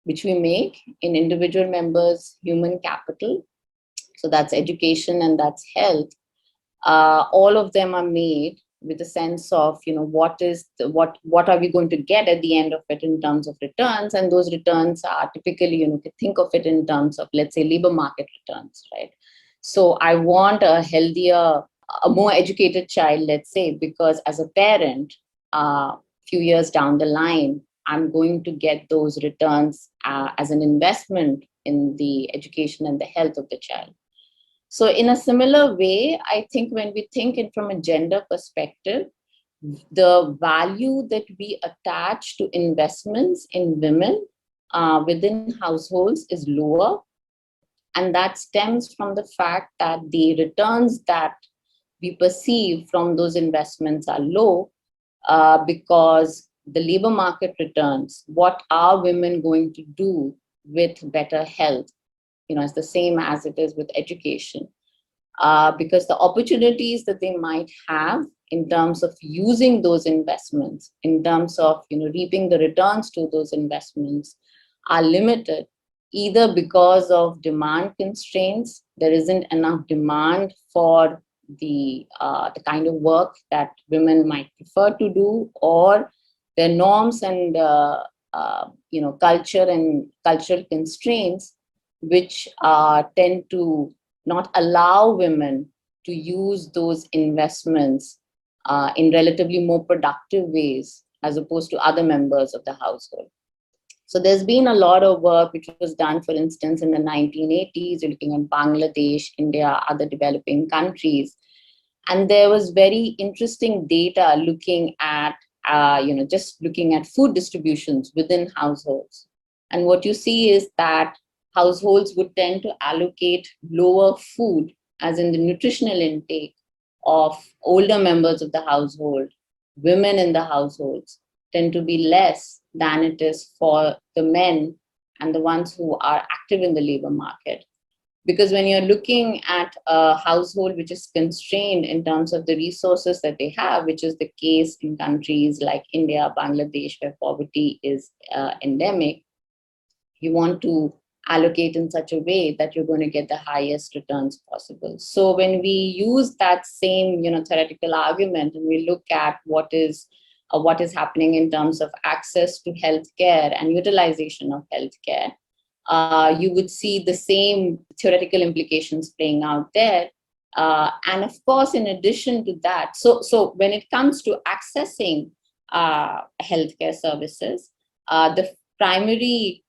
[SPEAKER 9] which we make in individual members' human capital. So that's education and that's health. All of them are made with a sense of, what are we going to get at the end of it in terms of returns? And those returns are typically, you can think of it in terms of, let's say, labor market returns, right? So I want a healthier, a more educated child, let's say, because as a parent, few years down the line, I'm going to get those returns as an investment in the education and the health of the child. So in a similar way, I think when we think it from a gender perspective, the value that we attach to investments in women within households is lower. And that stems from the fact that the returns that we perceive from those investments are low because the labor market returns, what are women going to do with better health? It's the same as it is with education. Because the opportunities that they might have in terms of using those investments, in terms of reaping the returns to those investments are limited, either because of demand constraints, there isn't enough demand for the kind of work that women might prefer to do, or their norms and culture and cultural constraints, which tend to not allow women to use those investments in relatively more productive ways as opposed to other members of the household. So there's been a lot of work which was done, for instance, in the 1980s, you're looking at Bangladesh, India, other developing countries. And there was very interesting data looking at, just looking at food distributions within households. And what you see is that households would tend to allocate lower food, as in the nutritional intake of older members of the household, women in the households tend to be less than it is for the men and the ones who are active in the labor market. Because when you're looking at a household which is constrained in terms of the resources that they have, which is the case in countries like India, Bangladesh, where poverty is endemic, you want to allocate in such a way that you're going to get the highest returns possible. So when we use that same theoretical argument and we look at what is happening in terms of access to healthcare and utilization of healthcare, you would see the same theoretical implications playing out there. And of course, in addition to that, so when it comes to accessing healthcare services, the primary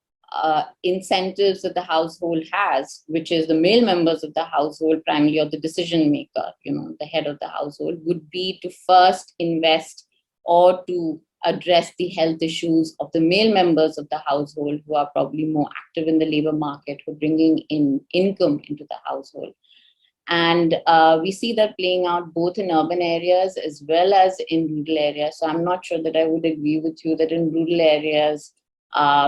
[SPEAKER 9] incentives that the household has, which is the male members of the household primarily, or the decision maker, the head of the household, would be to first invest or to address the health issues of the male members of the household who are probably more active in the labor market, who are bringing in income into the household. And we see that playing out both in urban areas as well as in rural areas. So I'm not sure that I would agree with you that in rural areas,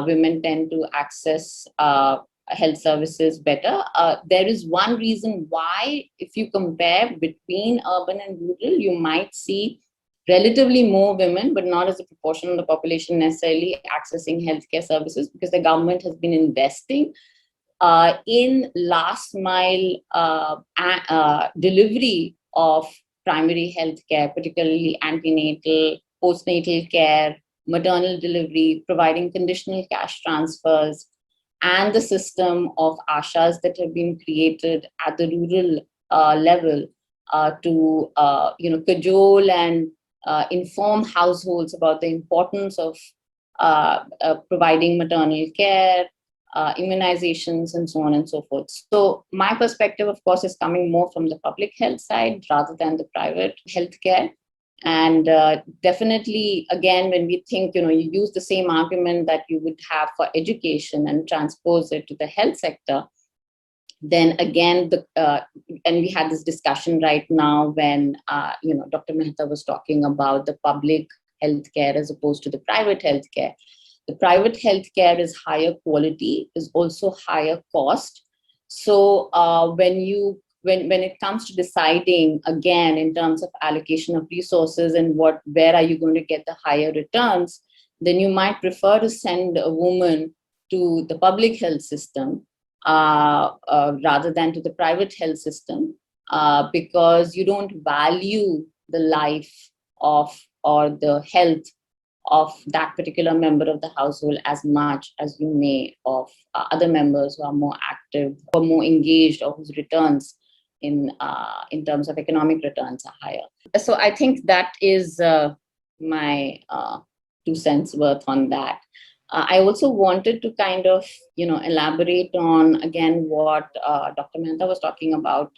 [SPEAKER 9] women tend to access health services better. There is one reason why, if you compare between urban and rural, you might see relatively more women, but not as a proportion of the population necessarily, accessing healthcare services, because the government has been investing in last mile delivery of primary healthcare, particularly antenatal, postnatal care, maternal delivery, providing conditional cash transfers, and the system of ashas that have been created at the rural level to cajole and inform households about the importance of providing maternal care, immunizations, and so on and so forth. So my perspective, of course, is coming more from the public health side rather than the private healthcare. And definitely, again, when we think, you use the same argument that you would have for education and transpose it to the health sector, then again, and we had this discussion right now when, Dr. Mehta was talking about the public healthcare as opposed to the private healthcare. The private healthcare is higher quality, is also higher cost. So when it comes to deciding, again, in terms of allocation of resources and where are you going to get the higher returns, then you might prefer to send a woman to the public health system rather than to the private health system, because you don't value the life of or the health of that particular member of the household as much as you may of other members who are more active or more engaged, or whose returns in terms of economic returns are higher. So I think that is my 2 cents worth on that. I also wanted to kind of, elaborate on, again, what Dr. Mehta was talking about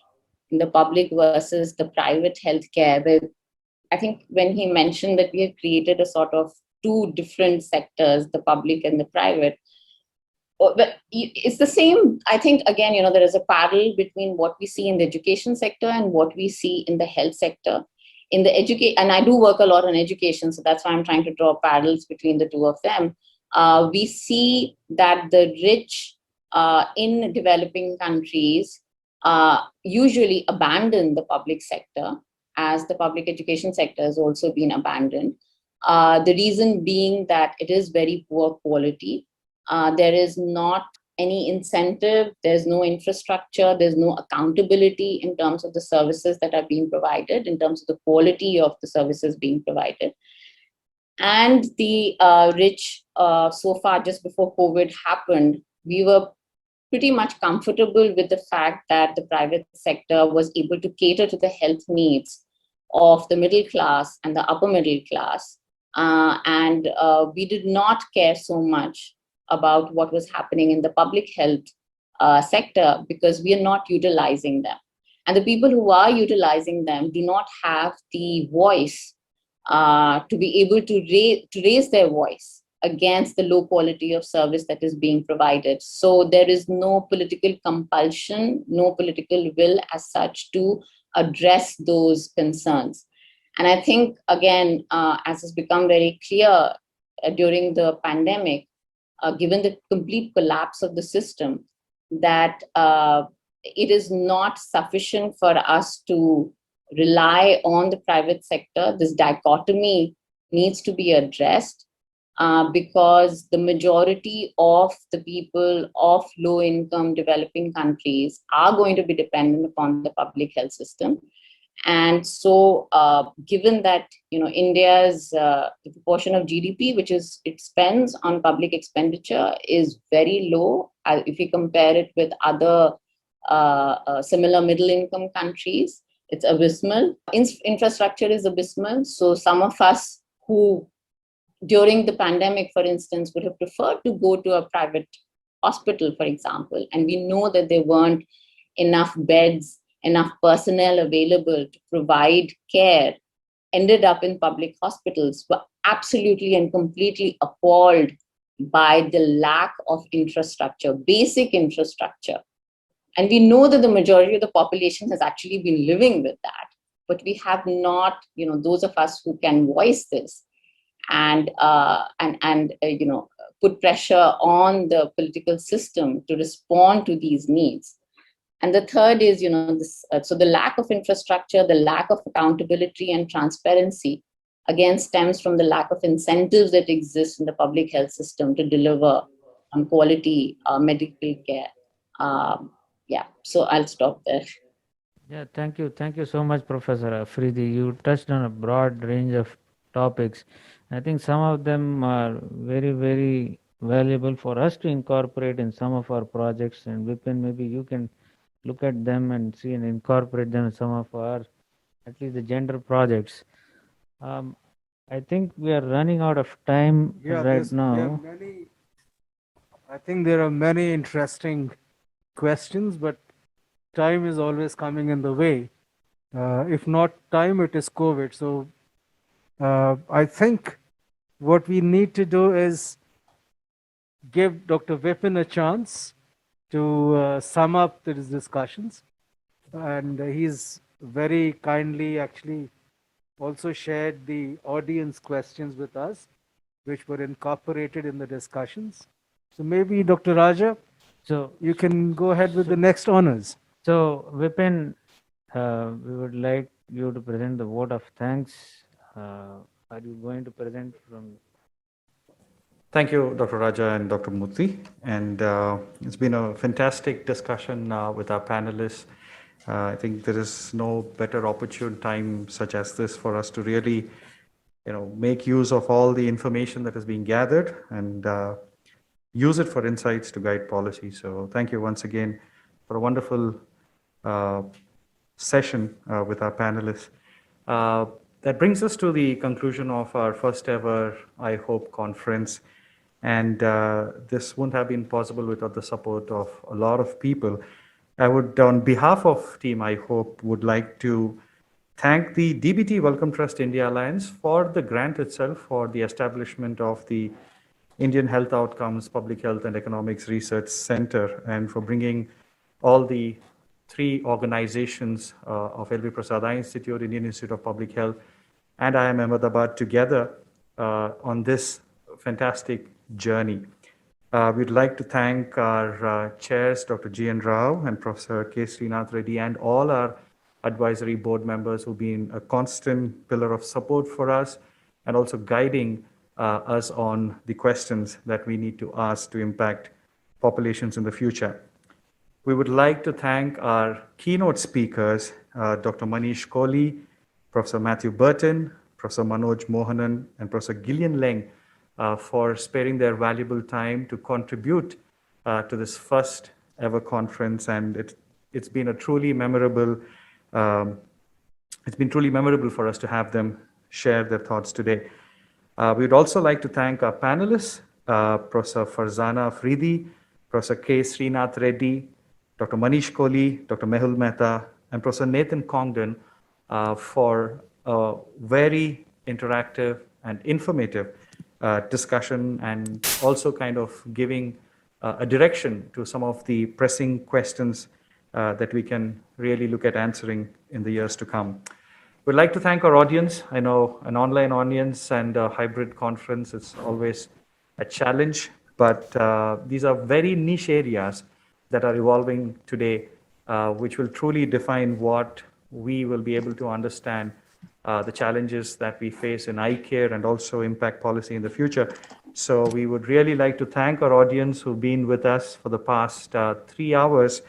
[SPEAKER 9] in the public versus the private healthcare. Where I think when he mentioned that we have created a sort of 2 different sectors, the public and the private, but it's the same. I think, again, there is a parallel between what we see in the education sector and what we see in the health sector. In the and I do work a lot on education, so that's why I'm trying to draw parallels between the 2 of them. We see that the rich in developing countries usually abandon the public sector, as the public education sector has also been abandoned. The reason being that it is very poor quality. There is not any incentive, there's no infrastructure, there's no accountability in terms of the services that are being provided, in terms of the quality of the services being provided. And the rich, so far, just before COVID happened, we were pretty much comfortable with the fact that the private sector was able to cater to the health needs of the middle class and the upper middle class. And we did not care so much about what was happening in the public health sector because we are not utilizing them. And the people who are utilizing them do not have the voice to be able to raise their voice against the low quality of service that is being provided. So there is no political compulsion, no political will as such to address those concerns. And I think, again, as has become very clear during the pandemic, given the complete collapse of the system, that it is not sufficient for us to rely on the private sector. This dichotomy needs to be addressed because the majority of the people of low-income developing countries are going to be dependent upon the public health system. And so, given that India's the proportion of GDP which it spends on public expenditure is very low if we compare it with other similar middle-income countries, it's abysmal. Infrastructure is abysmal. So some of us who, during the pandemic, for instance, would have preferred to go to a private hospital, for example, and we know that there weren't enough beds, enough personnel available to provide care, ended up in public hospitals, were absolutely and completely appalled by the lack of infrastructure, basic infrastructure. And we know that the majority of the population has actually been living with that, but we have not, those of us who can voice this and put pressure on the political system to respond to these needs. And the third is, so the lack of infrastructure, the lack of accountability and transparency, again, stems from the lack of incentives that exist in the public health system to deliver on quality medical care. So I'll stop there.
[SPEAKER 2] Yeah, thank you. Thank you so much, Professor Afridi. You touched on a broad range of topics. I think some of them are very, very valuable for us to incorporate in some of our projects. And Vipin, maybe you can look at them and see and incorporate them in some of our, at least the gender projects. I think we are running out of time right now.
[SPEAKER 8] I think there are many interesting questions, but time is always coming in the way. If not time, it is COVID. So I think what we need to do is give Dr. Vipin a chance to sum up these discussions. And he's very kindly actually also shared the audience questions with us, which were incorporated in the discussions. So maybe Dr. Raja,
[SPEAKER 2] So
[SPEAKER 8] you can go ahead with the next honors.
[SPEAKER 2] So, Vipin, we would like you to present the vote of thanks. Are you going to present from?
[SPEAKER 10] Thank you, Dr. Raja and Dr. Murthy. And it's been a fantastic discussion with our panelists. I think there is no better opportune time such as this for us to really, make use of all the information that is being gathered and use it for insights to guide policy. So thank you once again for a wonderful session with our panelists. That brings us to the conclusion of our first ever IHOPE conference. And this wouldn't have been possible without the support of a lot of people. I would, on behalf of Team IHOPE, would like to thank the DBT Wellcome Trust India Alliance for the grant itself for the establishment of the Indian Health Outcomes, Public Health and Economics Research Center, and for bringing all the three organizations of L.V. Prasad Eye Institute, Indian Institute of Public Health, and IIM Ahmedabad together on this fantastic journey. We'd like to thank our chairs, Dr. G.N. Rao and Professor K. Srinath Reddy, and all our advisory board members who've been a constant pillar of support for us and also guiding us on the questions that we need to ask to impact populations in the future. We would like to thank our keynote speakers, Dr. Manish Kohli, Professor Matthew Burton, Professor Manoj Mohanan, and Professor Gillian Leng for sparing their valuable time to contribute to this first ever conference. And it's been a truly memorable, for us to have them share their thoughts today. We would also like to thank our panelists, Professor Farzana Afridi, Professor K. Srinath Reddy, Dr. Manish Kohli, Dr. Mehul Mehta, and Professor Nathan Congdon for a very interactive and informative discussion, and also kind of giving a direction to some of the pressing questions that we can really look at answering in the years to come. We'd like to thank our audience. I know an online audience and a hybrid conference is always a challenge, but these are very niche areas that are evolving today, which will truly define what we will be able to understand the challenges that we face in eye care and also impact policy in the future. So we would really like to thank our audience who've been with us for the past 3 hours,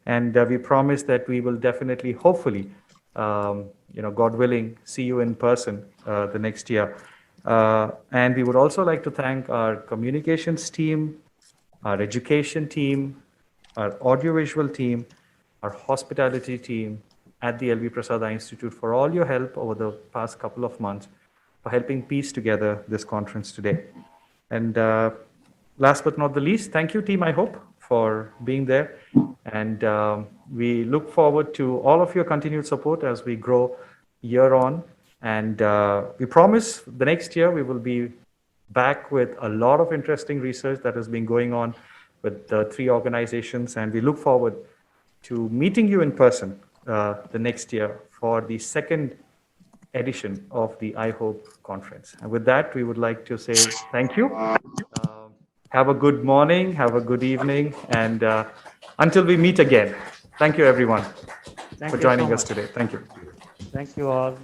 [SPEAKER 10] and we promise that we will definitely, hopefully, God willing, see you in person the next year. And we would also like to thank our communications team, our education team, our audiovisual team, our hospitality team at the LV Prasad Eye Institute for all your help over the past couple of months for helping piece together this conference today. And last but not the least, thank you, Team IHOPE, for being there. And we look forward to all of your continued support as we grow year on. And we promise the next year we will be back with a lot of interesting research that has been going on with the 3 organizations. And we look forward to meeting you in person the next year for the second edition of the IHOPE conference. And with that, we would like to say thank you. Have a good morning, have a good evening, and until we meet again, thank you everyone for joining us today. Thank you.
[SPEAKER 2] Thank you all.